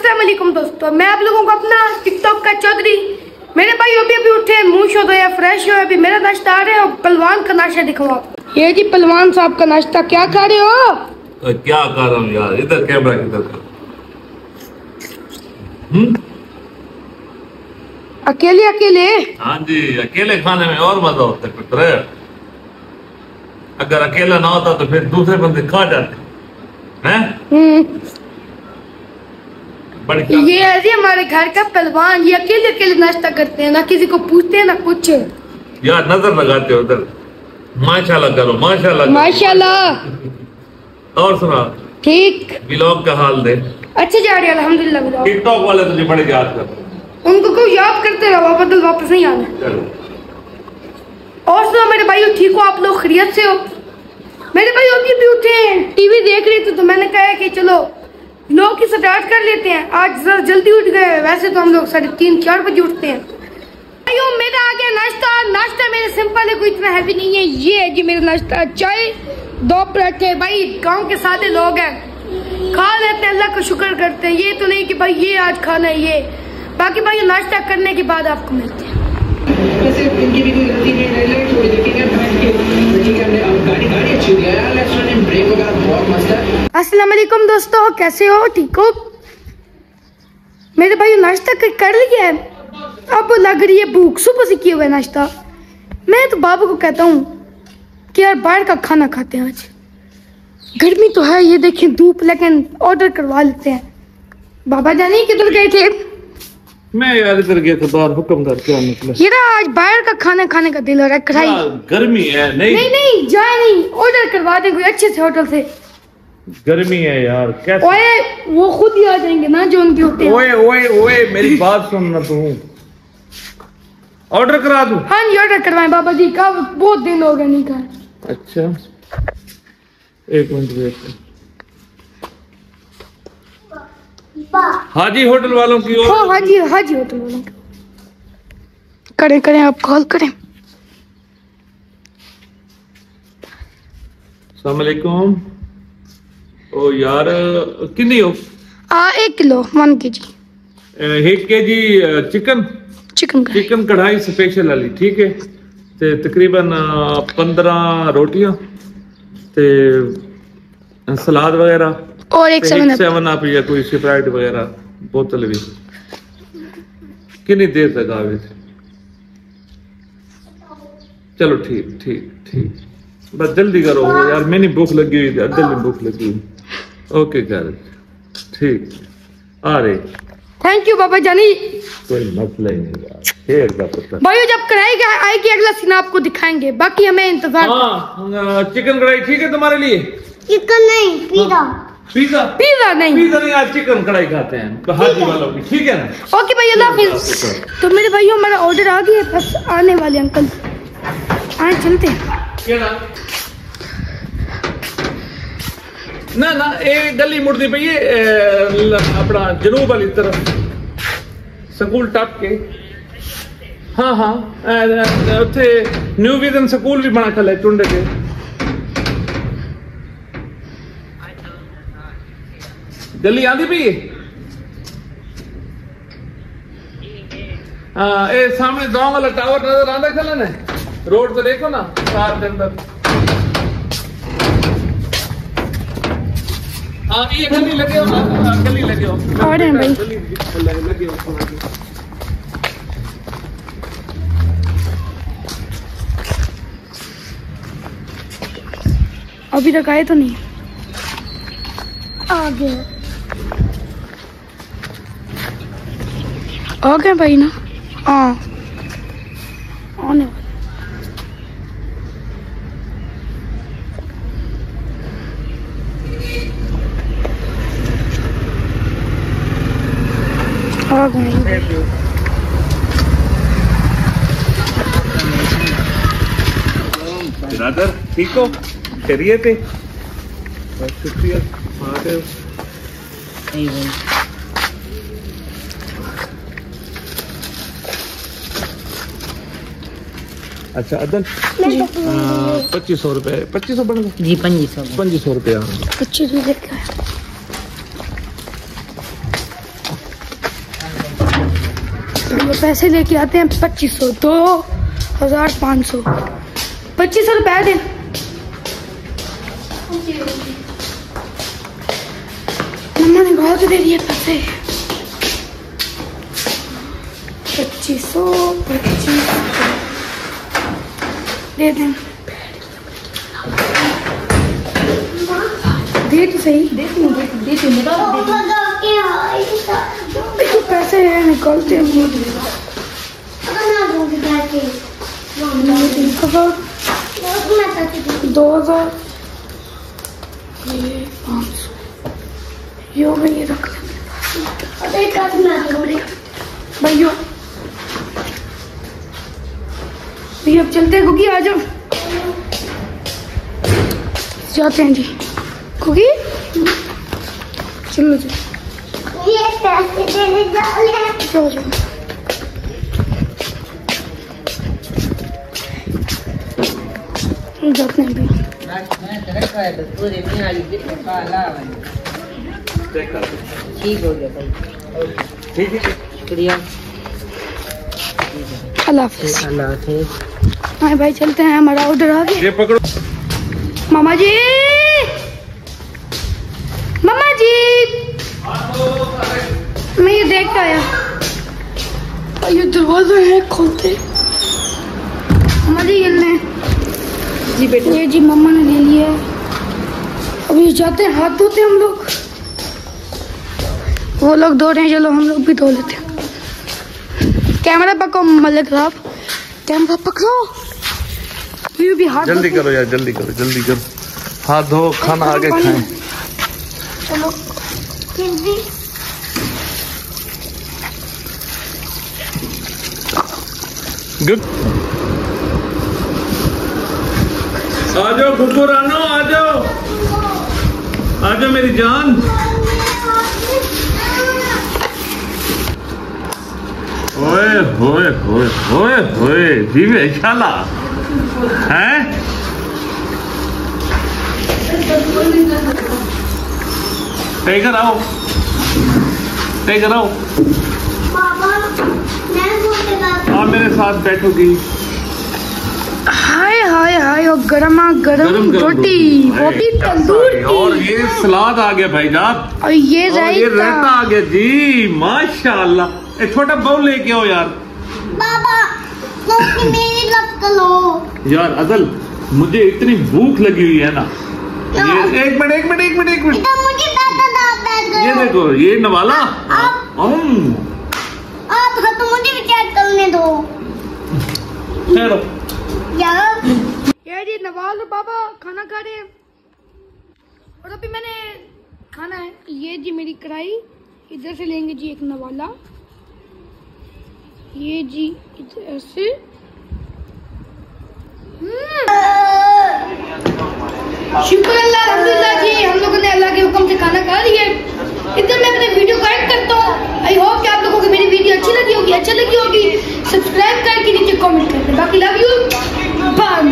अस्सलाम वालेकुम दोस्तों, मैं आप लोगों को अपना टिकटॉक का चौधरी मेरे भाई अभी उठे, मुंह शो धोया, फ्रेश हुआ, अभी मेरा नाश्ता आ रहा है और पहलवान का नाश्ता दिखाओ। ये जी पहलवान साहब का नाश्ता। क्या खा रहे हो? क्या खा रहा हूँ यार, इधर कैमरा किधर का। अकेले अकेले? हाँ जी, अकेले खाने में और मजा होता है पुत्र। अगर अकेला ना होता तो फिर दूसरे बंदे खा जाते हैं। ये है जी हमारे घर का पहलवान, ये अकेले अकेले नाश्ता करते हैं, ना किसी को पूछते हैं ना कुछ। यार नजर लगाते हो उधर। माशाल्लाह करो, माशाल्लाह माशाल्लाह। और सुना ठीक, व्लॉग का हाल दे। अच्छे जा रही है अल्हम्दुलिल्लाह। टिकटॉक वाले तुझे बड़े याद करते हैं, उनको को याद करते रहो, बदल वापस नहीं आना। और सुना मेरे भाई, ठीक हो आप लोग? खैरियत से हो? मेरे भाई अभी भी उठे हैं, टीवी देख रहे थे तो मैंने कहा कि चलो लोग की स्टार्ट कर लेते हैं। आज जरा जल्दी उठ गए, वैसे तो हम लोग 3:30-4 बजे उठते हैं। भाइयों मेरा आ गया नाश्ता। नाश्ता मेरा सिंपल है, कोई इतना हैवी नहीं है। ये है जी मेरा नाश्ता, चाय 2 पराठे। भाई गांव के सादे लोग हैं, खा लेते हैं, अल्लाह का शुक्र करते हैं। ये तो नहीं कि भाई ये आज खाना है ये। बाकी भाई नाश्ता करने के बाद आपको मिलते हैं। वैसे इनकी भी कोई गलती नहीं है, थोड़ी देखेंगे बैठ के ठीक है। हमने गाड़ी अच्छी दिया यार, रेस्टोरेंट ब्रेक वगैरह बहुत मस्त है। अस्सलाम वालेकुम दोस्तों, कैसे हो? ठीक हो? मेरे भाई नाश्ता कर लिया है, अब लग रही है भूख। सुबह से किया हुआ है नाश्ता। मैं तो बाबू को कहता हूँ कि यार बाहर का खाना खाते हैं, आज गर्मी तो है, ये देखें धूप, लेकिन ऑर्डर करवा लेते हैं। बाबा जानी किधर गए थे? मैं यार इधर गया था बाहर, हुक्म कर क्या निकला। ये आज बाहर का खाना खाने का दिल हो रहा है। कढ़ाई गर्मी है। नहीं जाए नहीं, ऑर्डर करवा दे कोई अच्छे से होटल से। गर्मी है यार, कैसे? ओए वो खुद ही आ जाएंगे ना जो उनके होते हैं। ओए ओए ओए मेरी बात सुनना तू। ऑर्डर करा दूं? हाँ जी ऑर्डर करवाएं बाबा जी का, बहुत दिन हो गए नहीं खाए। अच्छा एक मिनट वेट। हाजी होटल वालों की ओर। हाँ जी होटल वालों की। करें आप कॉल करें। अस्सलाम वालेकुम। ओ यार कितनी हो? 1 किलो 1 kg। 1 kg चिकन कढ़ाई स्पेशल वाली, ठीक है। ते तकरीबन 15 रोटियां ते सलाद वगैरह और एक 7 अप या कोई स्प्राइट वगैरह बोतल भी। कितनी देर तक आवे? चलो ठीक बस जल्दी करो यार, मैंने भूख लगी हुई थी, जल्दी भूख लगी हुई। ओके कर ठीक आ रहे। थैंक यू बाबा जानी। कोई मसला ही नहीं यार, शेर का पता। भाई जब कढ़ाई आएगी अगला सीन आपको दिखाएंगे, बाकी हमें इंतजार। हाँ चिकन कढ़ाई ठीक है तुम्हारे लिए? चिकन नहीं, पिज़्ज़ा नहीं, आज चिकन कढ़ाई खाते हैं हाजी वालों की, ठीक है ना? ओके भाई अल्लाह हाफिज़। तो मेरे भाइयों हमारा ऑर्डर आ गया, बस आने वाले अंकल आए, चलते हैं। ना ये गली मुड़ती पई है अपना जनूब वाली तरफ, स्कूल टप के। हाँ उत्थे न्यू विजन स्कूल भी बना खला टुंडे के। गली आंदी पई है। हाँ ये सामने गांव वाला टावर नजर आंदा खला ने, रोड तो देखो ना कार के अंदर। ये गली लगे हो, गली लगे हो और हैं भाई। लगे हो। अभी तक आए तो नहीं, आ गए भाई ना। हाँ आने वाले। बिरादर ठीक हो? खैरियत है? शुक्रिया। अच्छा अदल 2500 रुपए। 2500 बन गए जी? 2500 रुपया। 25 रुपये का चलो पैसे लेके आते हैं 2500, 2500, 2500 रुपए दें। मम्मा ने बहुत दे दिए पैसे। 2500 दे दें। दे तो सही, दे तो पैसे हैं, निकालते हैं। 2000, 500 ये हो गई, रख भैया। भैया अब चलते हैं, कुकी आ जाओ, जाते हैं जी। कुकी चलो जी, ये पैसे देने जाओ जाओ। जाते हैं भैया। ठीक हो गया भाई, ठीक है, शुक्रिया, अल्लाह हाफिज़। अल्लाह हाफिज़। हाँ भाई चलते हैं, हमारा ऑर्डर आ गया। ये पकड़ो मामा जी, मामा जी, मैं ये देख के आया, ये दरवाजा है खोलते। मामा जी ये ले जी बेटा, ये जी मम्मा ने ले लिया। अभी जाते हैं, हाथ धोते हम लोग। वो लोग धो रहे हैं, चलो हम लोग भी धो लेते हैं। कैमरा पकड़ो मलिक साहब, कैमरा पकड़ो। ये भी हाथ जल्दी करो यार, जल्दी करो, जल्दी करो, हाथ धो, खाना आगे खाएं। चलो गुड, आ जाओ गुग्गू रानो, आ जाओ, आ जाओ मेरी जान। ओए होए होए होए होए जीवे शाला हैं, टेकर आओ, टेकर आओ, आप मेरे साथ बैठोगी। हाय हाय हाय, और गरमा गरम रोटी, वो भी तंदूर की। और ये सलाद आ गया भाईजान, और ये और ये रायता रायता। आ गया जी, माशाल्लाह। एक छोटा बाउल लेके आओ यार। बाबा तो मेरी लग लो यार अदल, मुझे इतनी भूख लगी हुई है ना। ये एक मिनट एक मिनट एक मिनट एक मिनट, तो मुझे पैसा ये देखो, ये नवाला। आप तो मुझे भी चेक करने दो ठहरो। यार। ये जी नवाज और पापा खाना खा रहे हैं, और अभी मैंने खाना है। ये जी मेरी कढ़ाई, इधर से लेंगे जी एक नवाला, ये जी इधर से। शुक्र अल्लाह, अल्हम्दुलिल्लाह जी, हम लोगों ने अल्लाह के हुक्म से खाना खा लिया है। इधर मैं अपने वीडियो को एड करता हूँ। आई होप कि आप लोगों को मेरी वीडियो अच्छी लगी होगी। सब्सक्राइब करके नीचे कमेंट करते। बाकी लव यू, बाय।